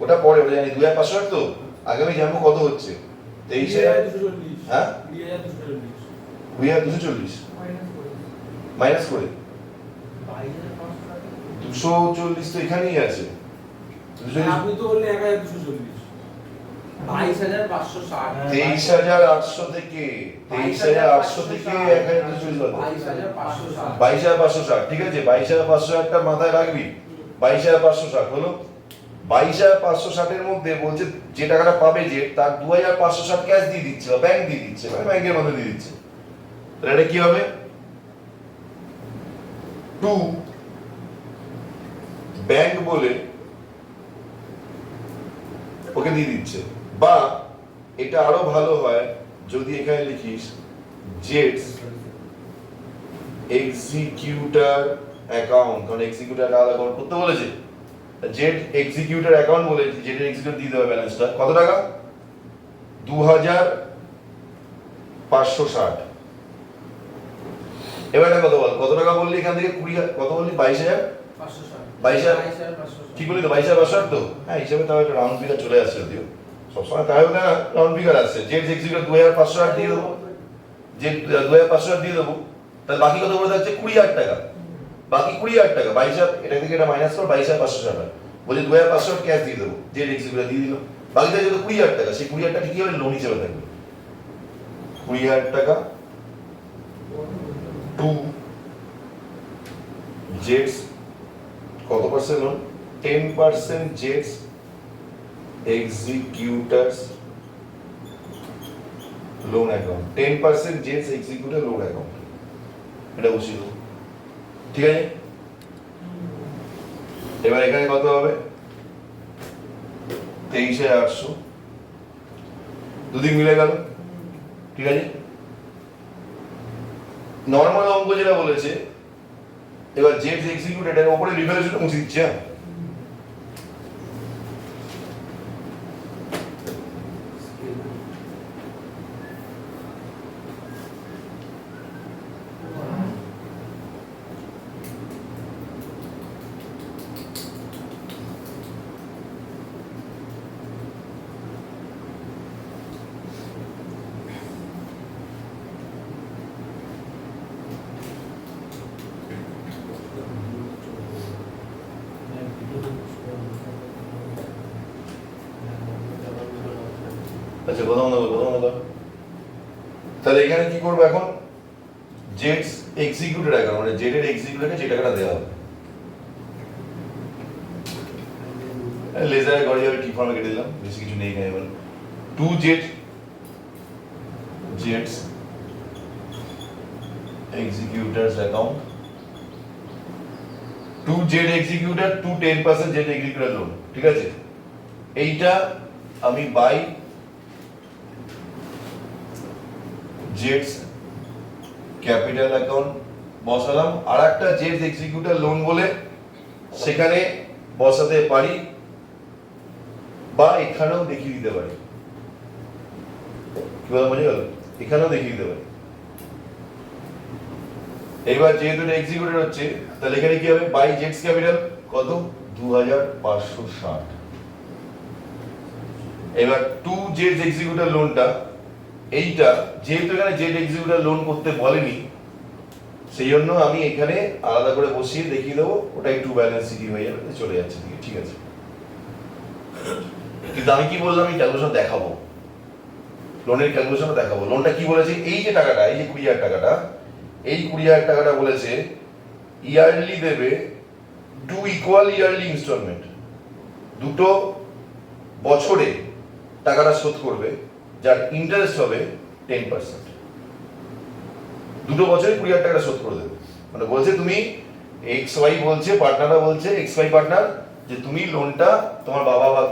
ওটা পরে, ওটা জানি 2500 তো, আগে আমি জানবো কত হচ্ছে। 23,000, হ্যাঁ 2240 মাইনাস করে 240 তো এখানেই আছে। আপনি তো বললেন 1240, 22,560, 23,800 থেকে 1240 বাদ, 22,560, ঠিক আছে। 22,560 টা মাথায় রাখবি, 22,560 হলো। 22,560 এর মধ্যে বলছে যে টাকাটা পাবে যে, তার 2,560 ক্যাশ দিয়ে দিচ্ছে বা ব্যাংক দিয়ে দিচ্ছে, মানে ব্যাংকের মধ্যে দিয়ে দিচ্ছে। তাহলে এটা কি হবে? টু ব্যাংক বলে ওকে দিয়ে দিচ্ছে, বা এটা আরো ভালো হয় যদি এখানে লিখিস জেটস এক্সিকিউটর অ্যাকাউন্ট, কারণ এক্সিকিউটর আলাদা অ্যাকাউন্ট করতে বলেছে। জেট এক্সিকিউটর অ্যাকাউন্ট বলে জেটের এক্সিকিউটর দিয়ে দেবে ব্যালেন্সটা কত টাকা? 2,560। এবার এটা কত বল, কত টাকা বললি এখান থেকে? 20, কত বললি? 22,000, 22,000 ঠিক বলি তো? 22,560 তো, হ্যাঁ হিসাবে তাও একটা রাউন্ড ফিগার চলে আসছে, যদিও সবসময় তাই না, রাউন্ড ফিগার আসছে। জেট এক্সিকিউটর 2,560 দিয়ে দেবো, যে 2,560 দিয়ে দেবো, তাহলে বাকি কত বলে যাচ্ছে? 20,000 টাকা, বাকি 20,000 টাকা। 22,000 এটা থেকে এটা মাইনাস কর, 22,560 টাকা বলে 2,560 ক্যাশ দিয়ে দেবো, জেট এক্সিকিউটর দিয়ে দিল। বাকি থাকে যত 20,000 টাকা, সেই 20,000 টাকা কি হবে? লোন হিসেবে থাকবে। 20,000 টাকা টু জেটস, কত পার্সেন্ট লোন? 10% জেটস এক্সিকিউটরস লোন অ্যাকাউন্ট, 10% জেটস এক্সিকিউটর লোন অ্যাকাউন্ট, এটা বসিয়ে দেবো, ঠিক আছে। এবার এখানে কত হবে? 23,800, দুদিক মিলে গেল, ঠিক আছে। নর্মাল অঙ্ক যেটা বলেছে, এবার জেটস এক্সিকিউটর এর উপরে রিভ্যালুয়েশন মুছে দিচ্ছে, হ্যাঁ আচ্ছা প্রথম দেখো তাহলে এখানে কি করবো এখন জেডস এক্সিকিউটেড অ্যাকাউন্ট মানে জেড এর এক্সিকিউটেডকে যে টাকাটা দেওয়া হবে লেজারে ঘরে যাবে টি ফর্মে কেটে দিলাম বেশি কিছু নেই এখানে বল টু জেডস executors account to Z executor to 10% Z executor loan ঠিক আছে এইটা আমি বাই জেডস ক্যাপিটাল অ্যাকাউন্ট বসালাম আর একটা জেডস এক্সিকিউটার লোন বলে সেখানে বসাতে পারি বা এখানেও দেখিয়ে দিতে পারি কি বলা বুঝে গেল এখানেও দেখিয়ে দিতে পারি এবার যেহেতু এটা এক্সিকিউটেড হচ্ছে তাহলে এখানে কি হবে বাই জেডস ক্যাপিটাল কত 2560 এবার টু জেডস এক্সিকিউটার লোনটা এইটা যেহেতু এখানে জেড এক্সিকিউটার লোন করতে বলেনি সেই জন্য আমি এখানে আলাদা করে বসিয়ে দেখিয়ে দেবো ওটা একটু ব্যালেন্স সিটি হয়ে যাবে চলে যাচ্ছে ঠিক আছে কিন্তু আমি কি বললাম এই ক্যালকুলেশন দেখাবো লোনের ক্যালকুলেশন দেখাবো লোনটা কি বলেছে এই যে টাকাটা এই যে 20,000 টাকাটা এই 20,000 টাকাটা বলেছে ইয়ারলি দেবে টু ইকুয়াল ইয়ারলি ইনস্টলমেন্ট দুটো বছরে টাকাটা শোধ করবে যার ইন্টারেস্ট হবে 10% দুটো বছরে 20,000 টাকাটা শোধ করে দেবে মানে বলছে তুমি এক্স ওয়াই বলছে পার্টনাররা বলছে এক্স ওয়াই পার্টনার যে তুমি লোনটা তোমার বাবা বা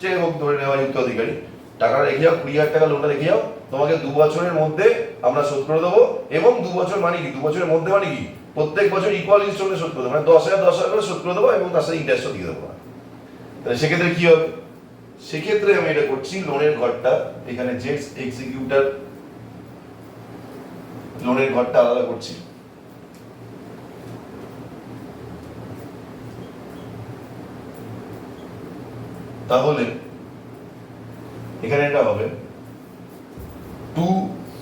যে হোক ধরে নেওয়া উত্তরাধিকারী টাকাটা রেখে যাও 20,000 টাকা লোনটা রেখে যাও তোমাকে 2 বছরের মধ্যে আমরা শোধ করে দেবো এবং 2 বছর মানে কি 2 বছরের মধ্যে মানে কি প্রত্যেক বছর ইকুয়াল ইনস্টলমেন্টে শোধ করে দেবো মানে 10,000 করে শোধ করে দেবো এবং তার সাথে ইন্টারেস্টও দিয়ে দেবো তাহলে সেক্ষেত্রে কি হবে সেক্ষেত্রে আমি এটা করছি লোনের ঘরটা এখানে জেডস এক্সিকিউটার লোনের ঘরটা আলাদা করছি তাহলে এখানে এটা হবে টু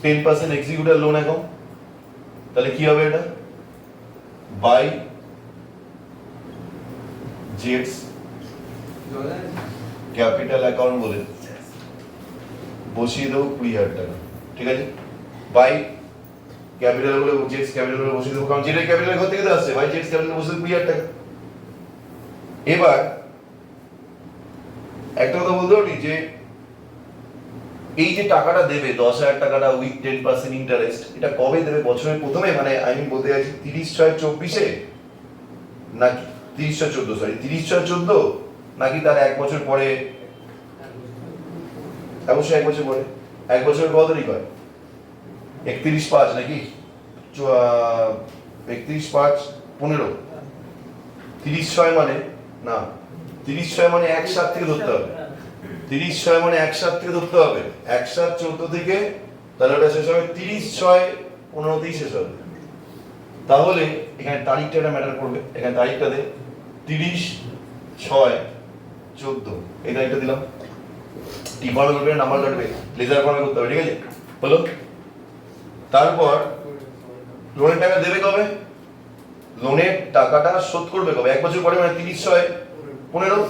10% এক্সিকিউটার লোন অ্যাকাউন্ট তাহলে কি হবে এটা বাই জেডস ক্যাপিটাল অ্যাকাউন্ট বলে বসিয়ে দেবো 20,000 টাকা ঠিক আছে বাই ক্যাপিটাল বলে জেডস ক্যাপিটাল বলে বসিয়ে দেবো কারণ জেড ক্যাপিটাল ঘর থেকে তো আসছে বাই জেডস ক্যাপিটাল বসিয়ে 20,000 টাকা এবার একটা কথা বলতে পারি যে এই যে টাকাটা দেবে 10,000 টাকাটা উইথ 10% ইন্টারেস্ট এটা কবে দেবে বছরের প্রথমে মানে আমি বলতে চাইছি 30/6/24 নাকি 30/14 সরি 30/14 নাকি তার এক বছর পরে অবশ্যই এক বছর পরে এক বছরের কত তারিখ হয় 31/5 নাকি 31/5/15 30/6 মানে না 30/6 মানে 1/7 থেকে ধরতে হবে 30/6 মানে 1/7 থেকে ধরতে হবে 1/7/14 থেকে তাহলে ওটা শেষ হবে 30/6/15 শেষ হবে তাহলে এখানে তারিখটা এটা ম্যাটার করবে এখানে তারিখটা দে 30/6/14 এই তারিখটা দিলাম টি ফর্মে করবে নাম্বার কাটবে লেজার ফর্মে করতে হবে ঠিক আছে হলো তারপর লোনের টাকা দেবে কবে লোনের টাকাটা শোধ করবে কবে এক বছর পরে মানে 30/6/15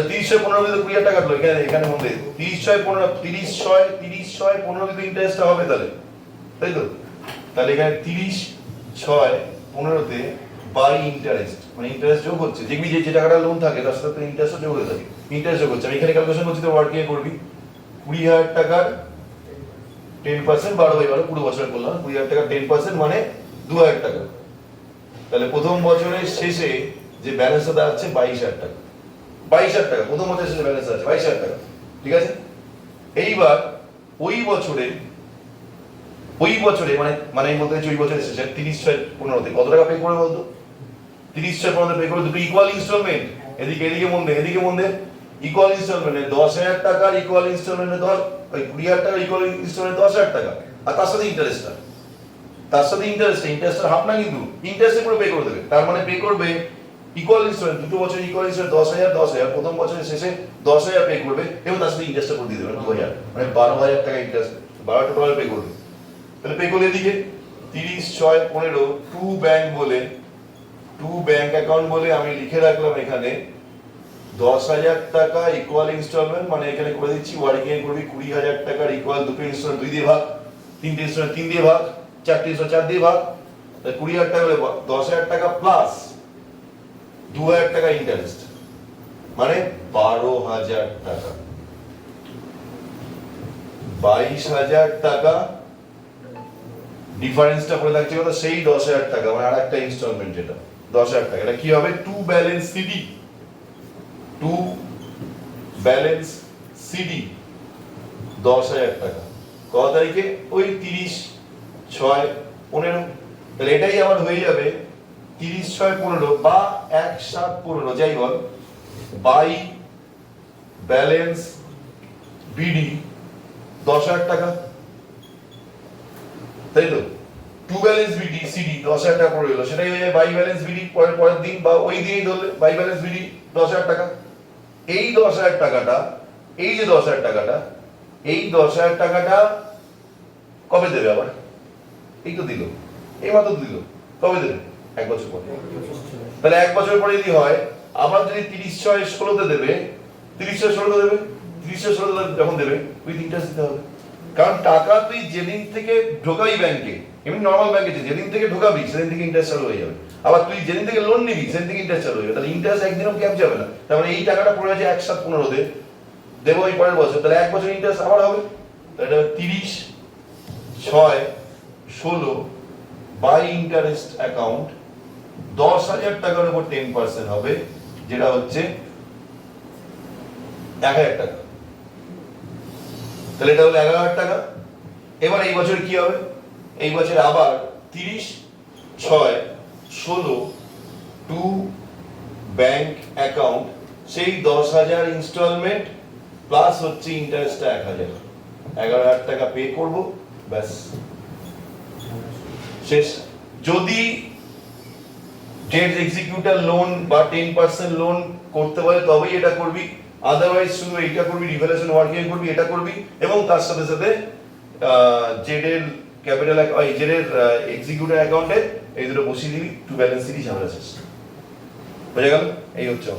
30/6/15 দিয়ে 20,000 টাকা কাটলো এখানে মধ্যে 30/6/15 দিয়ে ইন্টারেস্টটা হবে তাই তো তাহলে এখানে 30/6/15 তে বাই ইন্টারেস্ট মানে ইন্টারেস্ট যোগ হচ্ছে দেখবি যে টাকাটা লোন থাকে তার সাথে ইন্টারেস্ট যোগ হয়ে থাকে ইন্টারেস্ট যোগ হচ্ছে আমি এখানে ক্যালকুলেশন করছি তো ওয়ার্ড কে করবি 20,000 টাকার 10% 12/12 পুরো বছর করলাম 20,000 টাকা 10% মানে 2,000 টাকা তাহলে প্রথম বছরের শেষে যে ব্যালেন্সটা দাঁড়াচ্ছে 22,000 টাকা 22,000 টাকা প্রথম বছরের শেষে ব্যালেন্স আছে 22,000 টাকা ঠিক আছে এইবার ওই বছরে মানে আমি বলতে চাইছি ওই বছরের শেষে 30/6/15 তে কত টাকা পে করে বলতো 30/6/15 পে করে দুটো ইকুয়াল ইনস্টলমেন্ট এদিকে মধ্যে ইকুয়াল ইনস্টলমেন্টে 10,000 টাকার ইকুয়াল ইনস্টলমেন্টে 10 ওই 20,000 টাকার ইকুয়াল ইনস্টলমেন্টে 10,000 টাকা আর তার সাথে ইন্টারেস্টটা হাফ না কিন্তু ইন্টারেস্টে পুরো পে করে দেবে তার মানে পে করবে ইকুয়াল ইনস্টলমেন্ট দুটো বছর ইকুয়াল ইনস্টলমেন্ট 10,000 প্রথম বছরের শেষে 10,000 পে করবে এবং তার সাথে ইন্টারেস্টটা করে দিয়ে দেবে 2,000 মানে 12,000 টাকা ইন্টারেস্ট 12 টোটাল পে করবে তাহলে পে করলে এদিকে 30/6/15 টু ব্যাংক অ্যাকাউন্ট বলে আমি লিখে রাখলাম এখানে 10,000 টাকা ইকুয়াল ইনস্টলমেন্ট, মানে এখানে করে দিচ্ছি ওয়ার্কিং এ করবি 20,000 টাকার ইকুয়াল দুটো ইনস্টলমেন্ট 2 দিয়ে ভাগ, তিনটে ইনস্টলমেন্ট 3 দিয়ে ভাগ, চারটে ইনস্টলমেন্ট 4 দিয়ে ভাগ, তাহলে 20,000 টাকা হলে 10,000 টাকা প্লাস 2,000 টাকা ইন্টারেস্ট, মানে 12,000 টাকা। 22,000 টাকা ডিফারেন্সটা পড়ে থাকছে কত, সেই 10,000 টাকা, মানে আরেকটা ইনস্টলমেন্ট যেটা 10,000 টাকা, এটা কি হবে, to balance CD, to balance CD 10,000 টাকা। কত তারিখে, ওই 30/6/15, তাহলে এটাই আবার হয়ে যাবে 30/6/15 বা 1/7/15 যাই বল, বাই ব্যালেন্স বিডি 10,000 টাকা, তাই তো। টু ব্যালেন্স বিডি সিডি 10,000 টাকা পড়ে গেল, সেটাই হয়ে যায় বাই ব্যালেন্স বিডি পরের দিন বা ওই দিনই ধরলে বাই ব্যালেন্স বিডি 10,000 টাকা। এই 10,000 টাকাটা, এই যে 10,000 টাকাটা, এই 10,000 টাকাটা কবে দেবে আবার, এই তো দিল, এই মাত্র দিল, কবে দেবে, 1 বছর পরে। তাহলে 1 বছর পরে যদি হয়, আবার যদি 30/6/16 দেবে, 30/6/16 দেবে, 30/6/16 যখন দেবে উইথ ইন্টারেস্ট দিতে হবে, কারণ টাকা তুই যেদিন থেকে ঢোকাবি ব্যাংকে, এমনি নর্মাল ব্যাংকে যেদিন থেকে ঢোকাবি সেদিন থেকে ইন্টারেস্ট চালু হয়ে যাবে, আবার তুই যেদিন থেকে লোন নিবি সেদিন থেকে ইন্টারেস্ট চালু হয়ে যাবে, তাহলে ইন্টারেস্ট একদিনও গ্যাপ যাবে না। তার মানে এই টাকাটা পড়ে আছে 1/7/15 দেবো এই পরের বছর, তাহলে 1 বছর ইন্টারেস্ট আবার হবে, তাহলে এটা 30/6/16 বাই ইন্টারেস্ট অ্যাকাউন্ট 10,000 টাকার উপর 10% হবে, যেটা হচ্ছে 1,000 টাকা, তাহলে এটা হলো 11,000 টাকা। এবার এই বছর কি হবে, এই বছর আবার 30/6/16 টু ব্যাংক অ্যাকাউন্ট, সেই 10,000 ইনস্টলমেন্ট প্লাস হচ্ছে ইন্টারেস্টটা 1,000, 11,000 টাকা পে করব, ব্যাস শেষ। যদি ডেট এক্সিকিউটর লোন বা 10% লোন করতে বলে তবেই এটা করবি, আদারওয়াইজ শুধু এইটা করবি, রিভ্যালুয়েশন ওয়ার্কিং করবি, এটা করবি, এবং তার সাথে সাথে জেড এর ক্যাপিটাল জেড এর এক্সিকিউটর অ্যাকাউন্টে এই দুটো বসিয়ে দিবি, টু ব্যালেন্স সিটি ঝামেলা শেষ হয়ে গেল। এই হচ্ছে